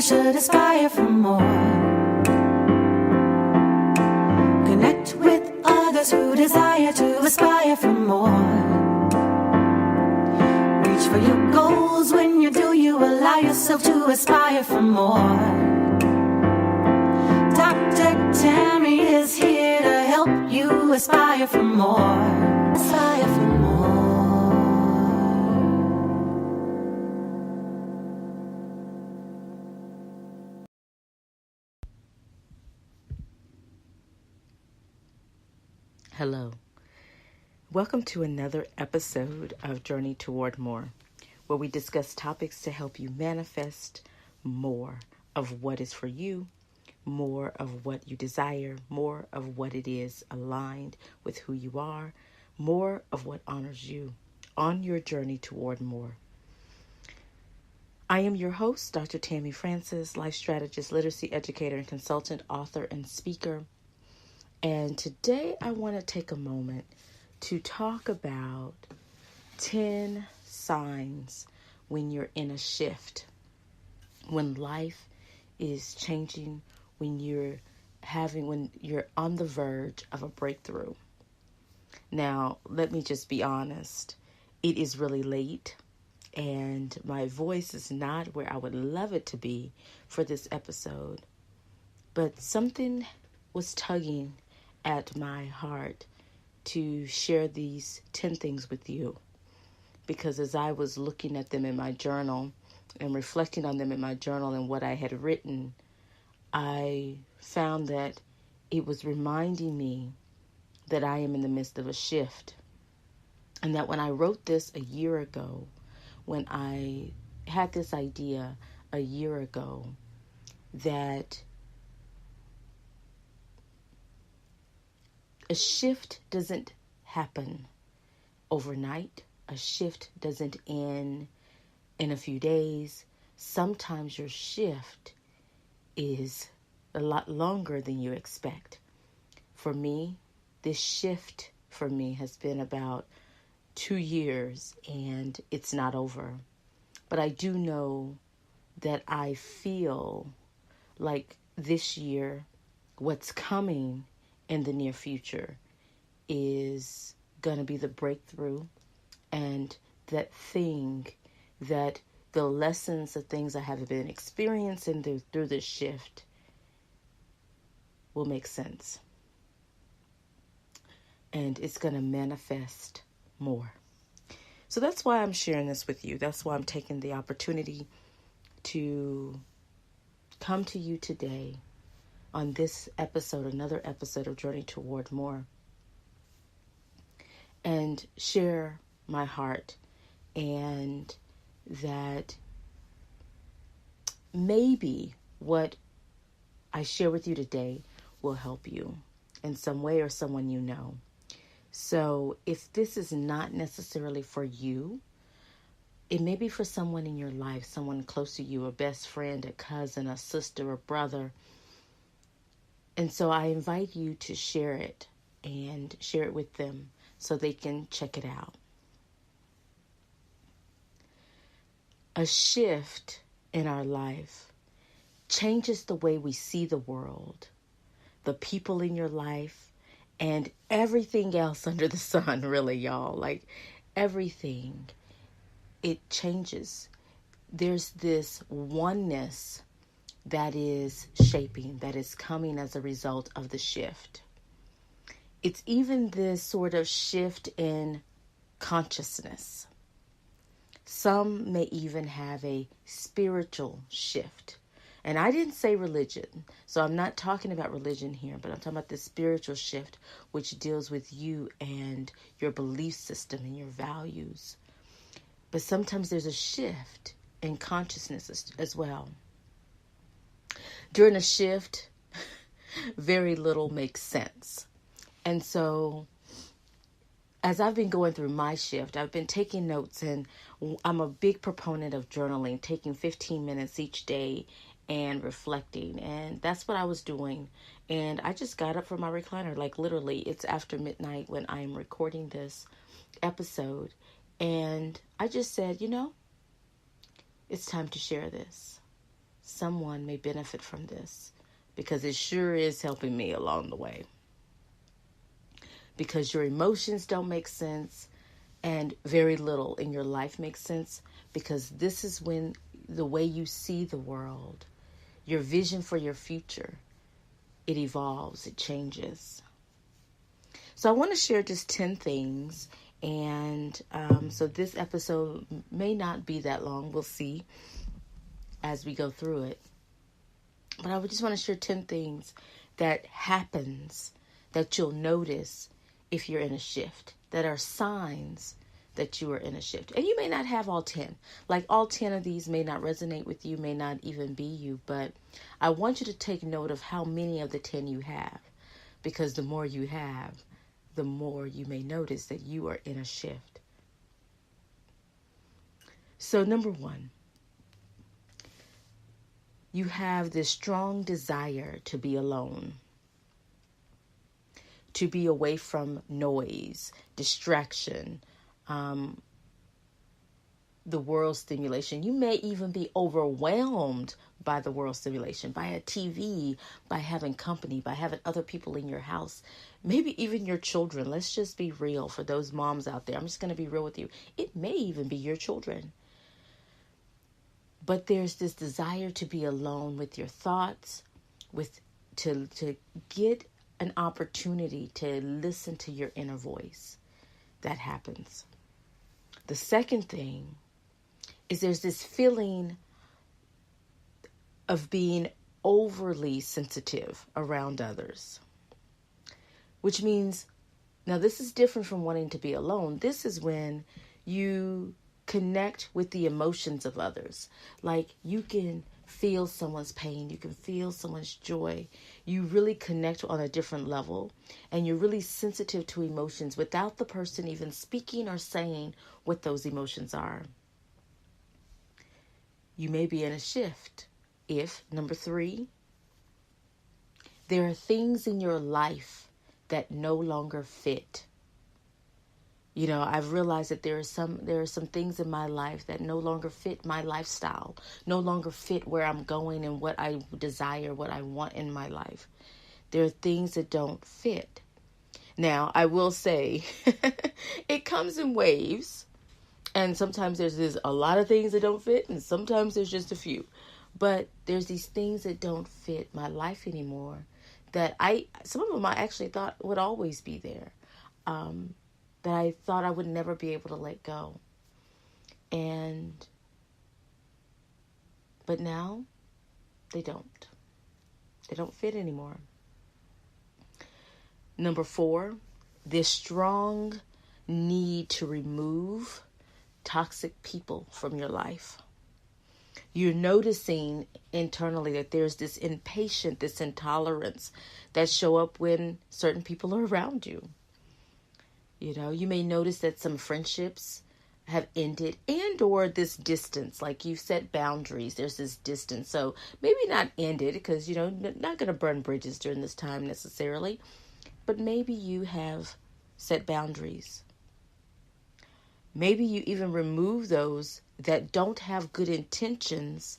should aspire for more. Connect with others who desire to aspire for more. Reach for your goals. When you do, you allow yourself to aspire for more. Dr. Tammy is here to help you aspire for more. Aspire for more. Hello. Welcome to another episode of Journey Toward More, where we discuss topics to help you manifest more of what is for you, more of what you desire, more of what it is aligned with who you are, more of what honors you on your journey toward more. I am your host, Dr. Tammy Francis, life strategist, literacy educator, and consultant, author, and speaker. And today I want to take a moment to talk about 10 signs when you're in a shift, when life is changing, when you're on the verge of a breakthrough. Now, let me just be honest. It is really late and my voice is not where I would love it to be for this episode, but something was tugging at my heart to share these 10 things with you, because as I was looking at them in my journal and reflecting on them in my journal and what I had written, I found that it was reminding me that I am in the midst of a shift, and that when I wrote this a year ago, when I had this idea a year ago, that a shift doesn't happen overnight. A shift doesn't end in a few days. Sometimes your shift is a lot longer than you expect. For me, this shift for me has been about 2 years and it's not over. But I do know that I feel like this year, what's coming in the near future is going to be the breakthrough, and that thing, that the lessons, the things I have been experiencing through this shift will make sense. And it's going to manifest more. So that's why I'm sharing this with you. That's why I'm taking the opportunity to come to you today on this episode, another episode of Journey Toward More, and share my heart, and that maybe what I share with you today will help you in some way or someone you know. So if this is not necessarily for you, it may be for someone in your life, someone close to you, a best friend, a cousin, a sister, a brother. And so I invite you to share it and share it with them so they can check it out. A shift in our life changes the way we see the world, the people in your life, and everything else under the sun, really, y'all. Like everything, it changes. There's this oneness that is shaping, that is coming as a result of the shift. It's even this sort of shift in consciousness. Some may even have a spiritual shift. And I didn't say religion, so I'm not talking about religion here, but I'm talking about the spiritual shift, which deals with you and your belief system and your values. But sometimes there's a shift in consciousness as well. During a shift, very little makes sense. And so as I've been going through my shift, I've been taking notes, and I'm a big proponent of journaling, taking 15 minutes each day and reflecting. And that's what I was doing. And I just got up from my recliner, like literally it's after midnight when I am recording this episode. And I just said, it's time to share this. someone may benefit from this, because it sure is helping me along the way. Because your emotions don't make sense, and very little in your life makes sense, because this is when the way you see the world, your vision for your future, it evolves, it changes. So I want to share just 10 things. And so this episode may not be that long. We'll see as we go through it. But I would just want to share 10 things that happens that you'll notice if you're in a shift, that are signs that you are in a shift. And you may not have all 10. Like all 10 of these may not resonate with you, may not even be you. But I want you to take note of how many of the 10 you have. Because the more you have, the more you may notice that you are in a shift. So number 1, you have this strong desire to be alone, to be away from noise, distraction, the world stimulation. You may even be overwhelmed by the world stimulation, by a TV, by having company, by having other people in your house, maybe even your children. Let's just be real for those moms out there. I'm just going to be real with you. It may even be your children. But there's this desire to be alone with your thoughts, to get an opportunity to listen to your inner voice. That happens. The second thing is there's this feeling of being overly sensitive around others, which means, now this is different from wanting to be alone. This is when you connect with the emotions of others. Like you can feel someone's pain, you can feel someone's joy. You really connect on a different level, and you're really sensitive to emotions without the person even speaking or saying what those emotions are. You may be in a shift if, number 3, there are things in your life that no longer fit. You know, I've realized that there are some things in my life that no longer fit my lifestyle, no longer fit where I'm going and what I desire, what I want in my life. There are things that don't fit. Now, I will say, it comes in waves, and sometimes there's a lot of things that don't fit, and sometimes there's just a few. But there's these things that don't fit my life anymore that some of them I actually thought would always be there. That I thought I would never be able to let go. But now, they don't. They don't fit anymore. Number 4, this strong need to remove toxic people from your life. You're noticing internally that there's this impatience, this intolerance that show up when certain people are around you. You know, you may notice that some friendships have ended, and or this distance, like you've set boundaries. There's this distance. So maybe not ended because, you know, not going to burn bridges during this time necessarily, but maybe you have set boundaries. Maybe you even remove those that don't have good intentions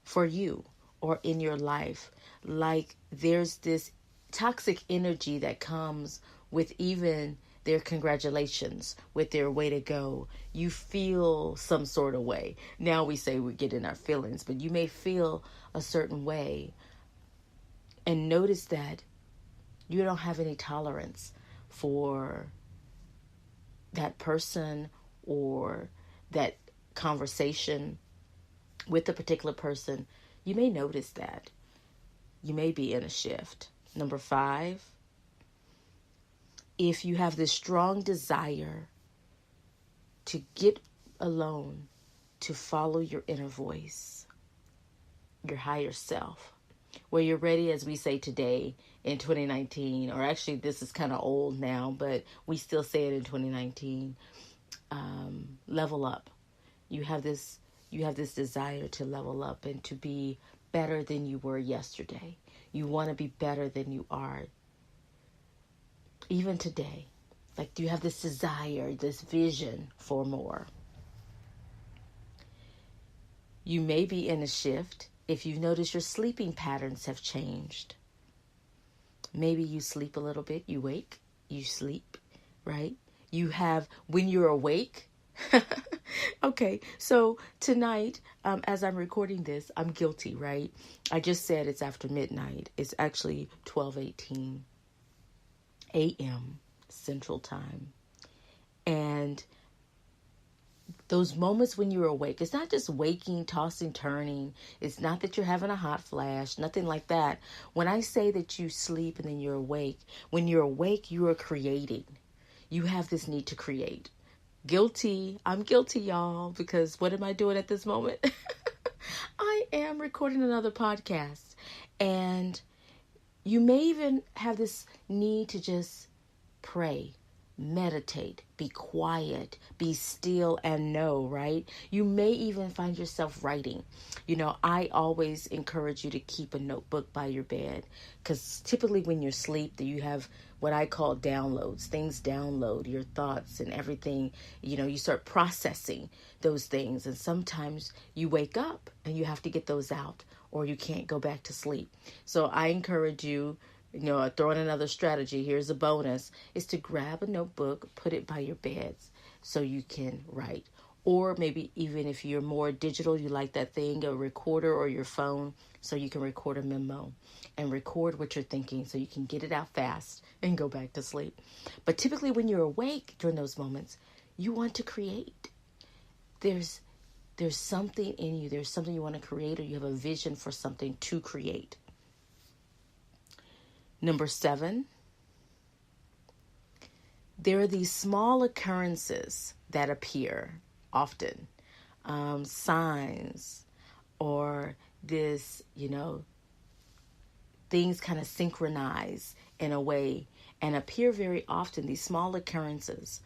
for you or in your life. Like there's this toxic energy that comes with even their congratulations, with their way to go. You feel some sort of way. Now we say we get in our feelings, but you may feel a certain way. And notice that you don't have any tolerance for that person or that conversation with a particular person. You may notice that. You may be in a shift. Number 5, if you have this strong desire to get alone, to follow your inner voice, your higher self, where you're ready, as we say today in 2019, or actually this is kind of old now, but we still say it in 2019, level up. You have this desire to level up and to be better than you were yesterday. You want to be better than you are even today. Like you have this desire, this vision for more. You may be in a shift If you notice your sleeping patterns have changed, maybe you sleep a little bit, you wake, you sleep, right? You have, when you're awake, okay, so tonight, as I'm recording this, I'm guilty, right? I just said it's after midnight. It's actually 12:18 a.m. Central Time. And those moments when you're awake, it's not just waking, tossing, turning. It's not that you're having a hot flash, nothing like that. When I say that you sleep and then you're awake, when you're awake, you are creating. You have this need to create. Guilty. I'm guilty, y'all, because what am I doing at this moment? I am recording another podcast. And you may even have this need to just pray, meditate, be quiet, be still and know, right? You may even find yourself writing. You know, I always encourage you to keep a notebook by your bed, because typically when you're asleep, you have what I call downloads. Things download your thoughts and everything. You know, you start processing those things, and sometimes you wake up and you have to get those out, or you can't go back to sleep. So I encourage you, throwing another strategy, here's a bonus, is to grab a notebook, put it by your beds so you can write. Or maybe even if you're more digital, you like that thing, a recorder or your phone, so you can record a memo and record what you're thinking so you can get it out fast and go back to sleep. But typically when you're awake during those moments, you want to create. There's something in you. There's something you want to create, or you have a vision for something to create. Number 7, there are these small occurrences that appear often, signs, or this, things kind of synchronize in a way and appear very often, these small occurrences,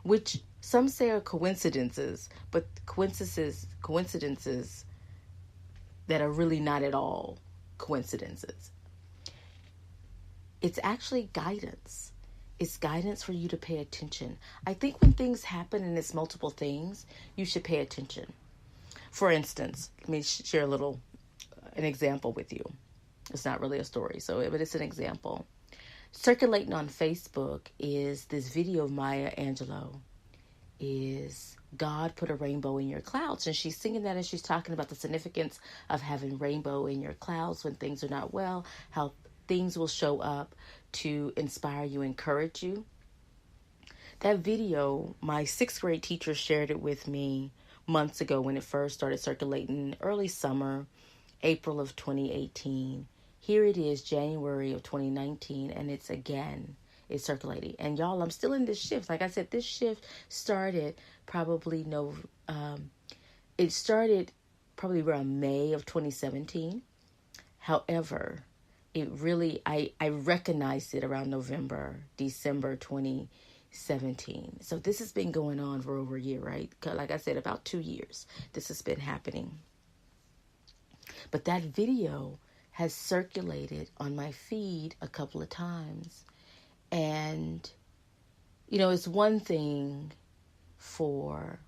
which some say are coincidences, but coincidences that are really not at all coincidences. It's actually guidance. It's guidance for you to pay attention. I think when things happen and it's multiple things, you should pay attention. For instance, let me share an example with you. It's not really a story, but it's an example. Circulating on Facebook is this video of Maya Angelou. Is God put a rainbow in your clouds? And she's singing that, and she's talking about the significance of having rainbow in your clouds when things are not well, how things will show up to inspire you, encourage you. That video, my 6th grade teacher shared it with me months ago when it first started circulating, early summer, April of 2018. Here it is, January of 2019, and it's circulating. And y'all, I'm still in this shift. Like I said, this shift started probably around May of 2017. However, it really, I recognized it around December 2017. So this has been going on for over a year, right? Like I said, about 2 years, this has been happening. But that video has circulated on my feed a couple of times. And, it's one thing for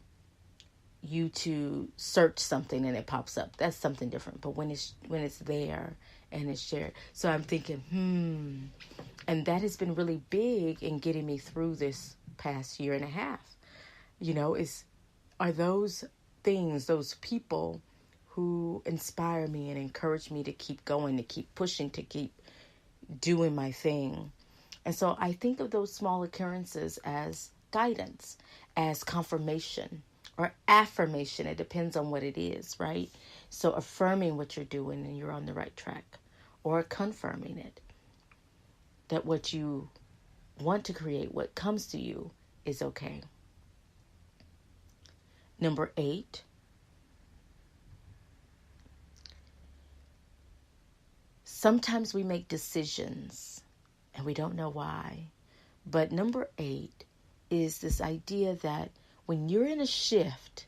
you to search something and it pops up. That's something different. But when it's there and it's shared. So I'm thinking, and that has been really big in getting me through this past year and a half. Are those things, those people who inspire me and encourage me to keep going, to keep pushing, to keep doing my thing. And so I think of those small occurrences as guidance, as confirmation or affirmation. It depends on what it is, right? So affirming what you're doing and you're on the right track, or confirming it, that what you want to create, what comes to you, is okay. Number 8, sometimes we make decisions and we don't know why. But number 8 is this idea that when you're in a shift,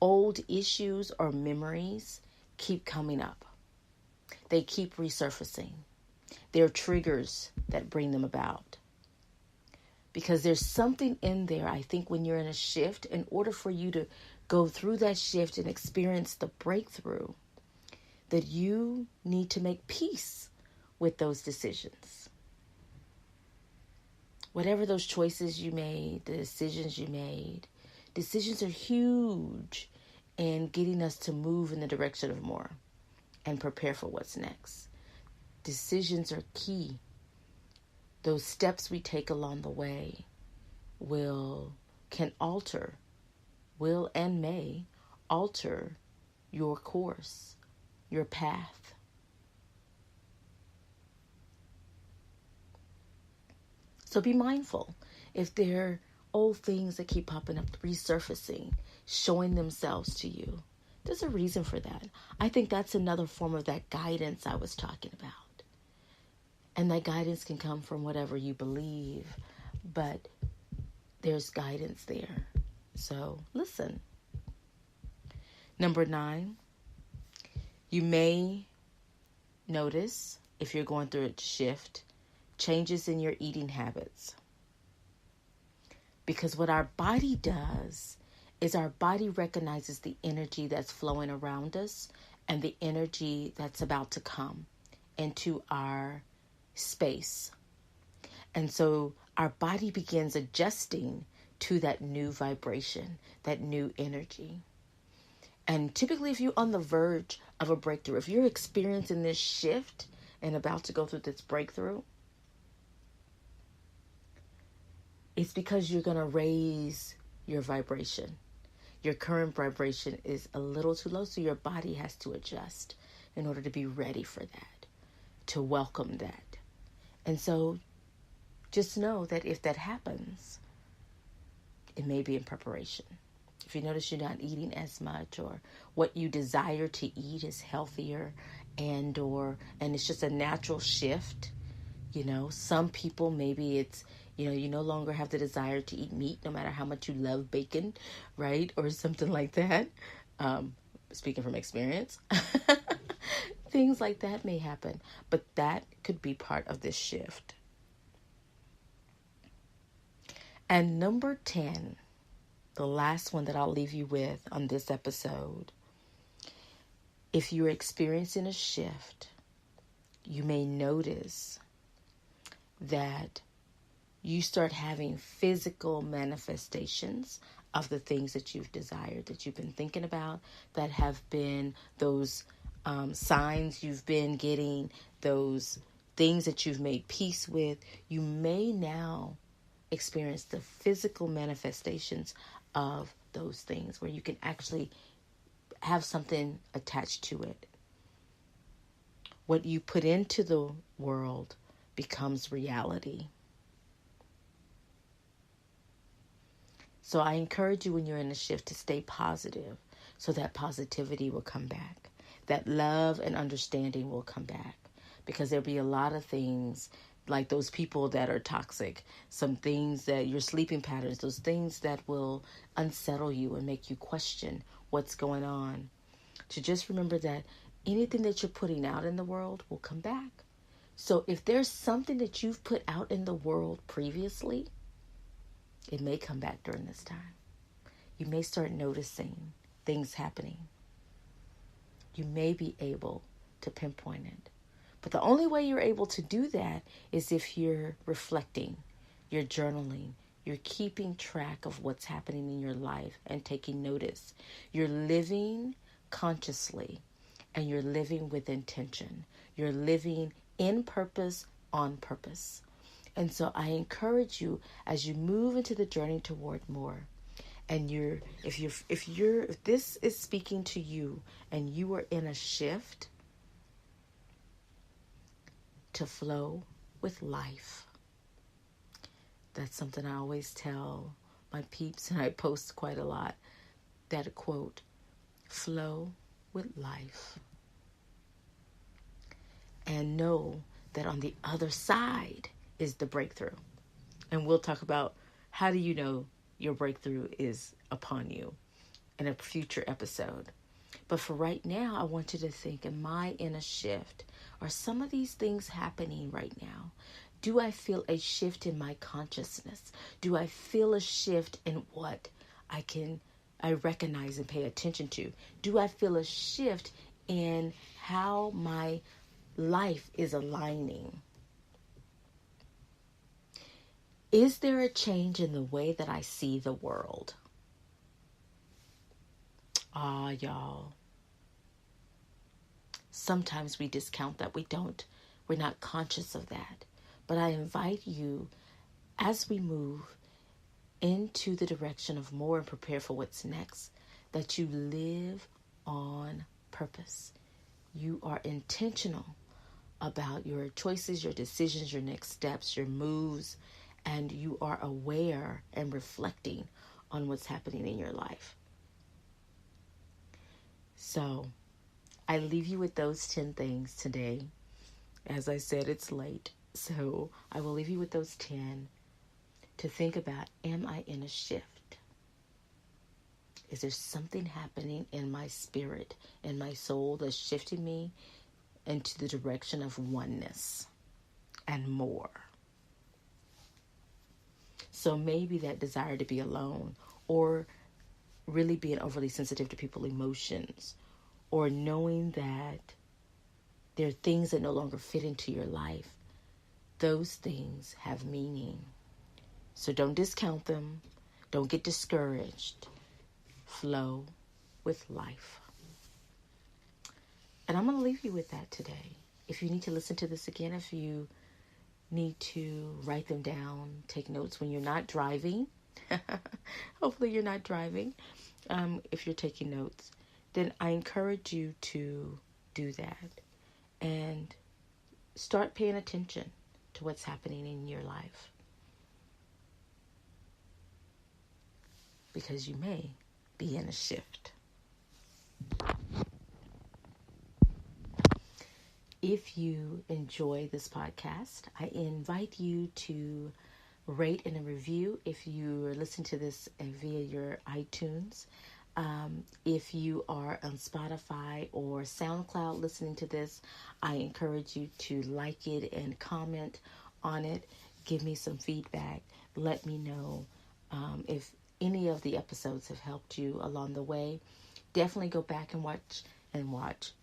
old issues or memories keep coming up. They keep resurfacing. There are triggers that bring them about. Because there's something in there, I think, when you're in a shift, in order for you to go through that shift and experience the breakthrough, that you need to make peace with those decisions. Whatever those choices you made, the decisions you made, decisions are huge in getting us to move in the direction of more and prepare for what's next. Decisions are key. Those steps we take along the way can alter, will and may alter your course, your path. So be mindful if there are old things that keep popping up, resurfacing, showing themselves to you. There's a reason for that. I think that's another form of that guidance I was talking about. And that guidance can come from whatever you believe, but there's guidance there. So listen. Number 9, you may notice, if you're going through a shift, changes in your eating habits. Because what our body does is our body recognizes the energy that's flowing around us and the energy that's about to come into our space. And so our body begins adjusting to that new vibration, that new energy. And typically, if you're on the verge of a breakthrough, if you're experiencing this shift and about to go through this breakthrough, it's because you're going to raise your vibration. Your current vibration is a little too low, so your body has to adjust in order to be ready for that, to welcome that. And so just know that if that happens, it may be in preparation. If you notice you're not eating as much, or what you desire to eat is healthier, and it's just a natural shift. Some people, maybe it's, you no longer have the desire to eat meat, no matter how much you love bacon, right? Or something like that. Speaking from experience, things like that may happen, but that could be part of this shift. And number 10, the last one that I'll leave you with on this episode. If you're experiencing a shift, you may notice that you start having physical manifestations of the things that you've desired, that you've been thinking about, that have been those signs you've been getting, those things that you've made peace with. You may now experience the physical manifestations of those things, where you can actually have something attached to it. What you put into the world becomes reality. So I encourage you, when you're in a shift, to stay positive, so that positivity will come back. That love and understanding will come back, because there'll be a lot of things, like those people that are toxic, some things that your sleeping patterns, those things that will unsettle you and make you question what's going on. To just remember that anything that you're putting out in the world will come back. So if there's something that you've put out in the world previously, it may come back during this time. You may start noticing things happening. You may be able to pinpoint it. But the only way you're able to do that is if you're reflecting, you're journaling, you're keeping track of what's happening in your life and taking notice. You're living consciously, and you're living with intention. You're living in purpose, on purpose. And so I encourage you, as you move into the journey toward more, and if this is speaking to you and you are in a shift, to flow with life. That's something I always tell my peeps, and I post quite a lot. That quote, flow with life. And know that on the other side is the breakthrough. And we'll talk about how do you know your breakthrough is upon you in a future episode. But for right now, I want you to think, am I in a shift? Are some of these things happening right now? Do I feel a shift in my consciousness? Do I feel a shift in what I recognize and pay attention to? Do I feel a shift in how my life is aligning? Is there a change in the way that I see the world? Y'all. Sometimes we discount that. We're not conscious of that. But I invite you, as we move into the direction of more and prepare for what's next, that you live on purpose. You are intentional about your choices, your decisions, your next steps, your moves, and you are aware and reflecting on what's happening in your life. So I leave you with those 10 things today. As I said, it's late. So I will leave you with those 10 to think about, am I in a shift? Is there something happening in my spirit, in my soul, that's shifting me into the direction of oneness and more? So maybe that desire to be alone, or really being overly sensitive to people's emotions, or knowing that there are things that no longer fit into your life. Those things have meaning. So don't discount them. Don't get discouraged. Flow with life. And I'm going to leave you with that today. If you need to listen to this again, if you need to write them down, take notes when you're not driving. Hopefully you're not driving. If you're taking notes, then I encourage you to do that and start paying attention to what's happening in your life. Because you may be in a shift. If you enjoy this podcast, I invite you to rate and review if you are listening to this via your iTunes. If you are on Spotify or SoundCloud listening to this, I encourage you to like it and comment on it. Give me some feedback. Let me know if any of the episodes have helped you along the way. Definitely go back and watch.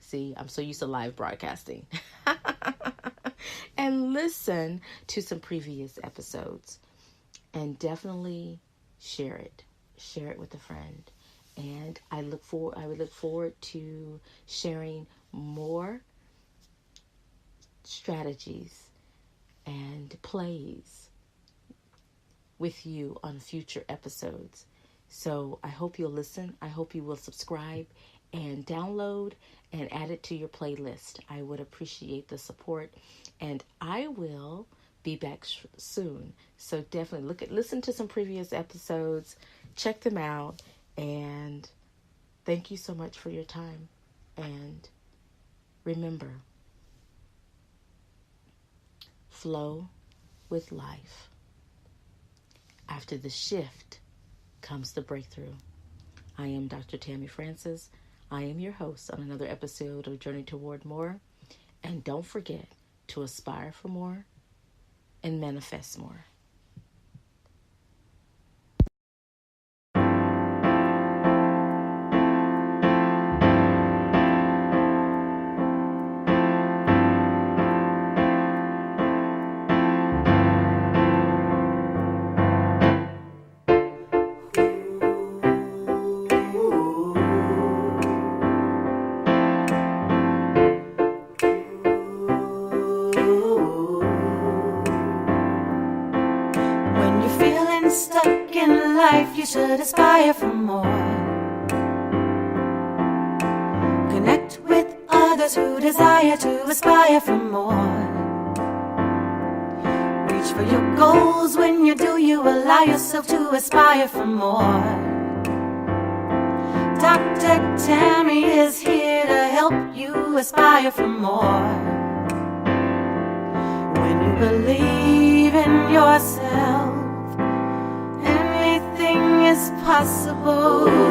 See, I'm so used to live broadcasting. And listen to some previous episodes. And definitely share it. Share it with a friend. And I would look forward to sharing more strategies and plays with you on future episodes. So I hope you'll listen. I hope you will subscribe and download and add it to your playlist. I would appreciate the support, and I will be back soon. So definitely listen to some previous episodes, check them out, and thank you so much for your time. And remember, flow with life. After the shift comes the breakthrough. I am Dr. Tammy Francis. I am your host on another episode of Journey Toward More. And don't forget to aspire for more and manifest more. Stuck in life, you should aspire for more. Connect with others who desire to aspire for more. Reach for your goals. When you do, you allow yourself to aspire for more. Dr. Tammy is here to help you aspire for more. When you believe in yourself, is possible.